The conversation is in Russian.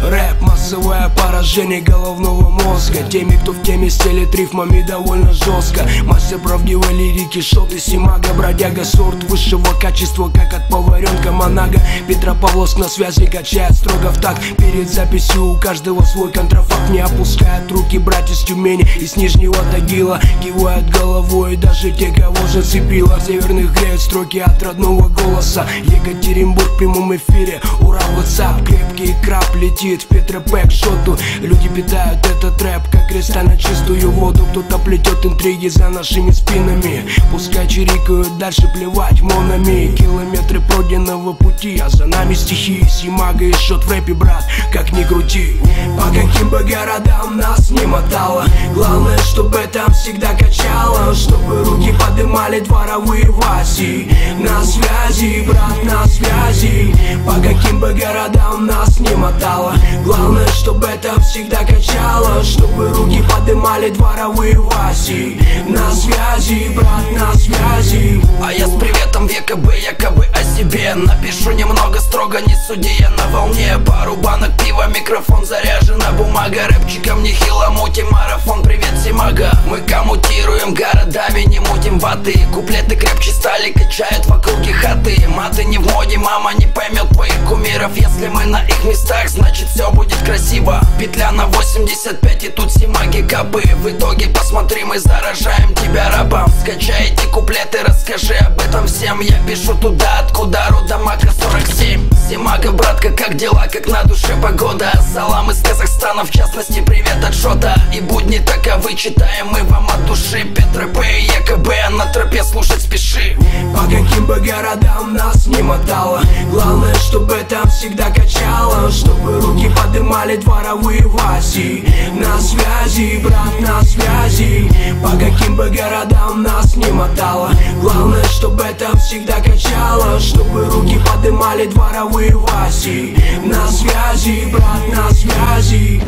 Рэп, массовое поражение головного мозга. Теми, кто в теме, стелит рифмами довольно жестко. Мастер правдивой лирики, шот и Симага. Бродяга, сорт высшего качества, как от поваренка Монага. Петропавловск на связи, качает строго в такт. Перед записью у каждого свой контрафакт. Не опускают руки братья с Тюмени и с Нижнего Тагила. Кивают головой даже те, кого зацепило. В северных греют строки от родного голоса. Екатеринбург в прямом эфире. Ура, WhatsApp, крепкий краб летит в Петропавловск к шоту. Люди питают этот рэп, как кристально чистую воду. Кто-то плетет интриги за нашими спинами. Пускай чирикают, дальше плевать монами. Километры пройденного пути, а за нами стихи. Симага и шот в рэпе, брат, как ни крути. По каким бы городам нас не мотало, главное, чтобы там всегда качало. Чтобы руки подымали дворовые Васи. На связи, брат, на связи. По каким бы городам нас не мотало, главное, чтобы там всегда качало. Чтобы руки подымали дворовые Васи. На связи, брат, на связи. А я с приветом ВКБ, якобы о себе напишу немного строго, не суди, я на волне. Пару банок пива, микрофон заряжена бумага. Рэпчиком нехило мутим, марафон, привет, Симага. Мы коммутируем городами, не мутим ваты. Куплеты крепче стали, качают в округе хаты. Маты не в моде, мама не поймет твоих кумиров. Если мы на их местах, значит все будет красиво. Петля на 85 и тут Симаги капы. В итоге посмотри, мы заражаем тебя рабам. Скачай эти куплеты, расскажи об этом всем. Я пишу туда, откуда родом АК-47. Симага, братка, как дела, как на душе погода? Салам из Казахстана, в частности, привет от Шота. И будни таковы, читаем мы вам от души. Петропавловск и ЕКБ, на тропе слушать спеши. По каким бы городам нас не мотало, главное, чтобы там всегда качало. Чтобы руки подымали дворовые Васи. На связи, брат, на связи. По каким бы городам нас не мотало, главное, чтобы там всегда качало. Чтобы руки подымали дворовые Васи. На связи, брат, на связи.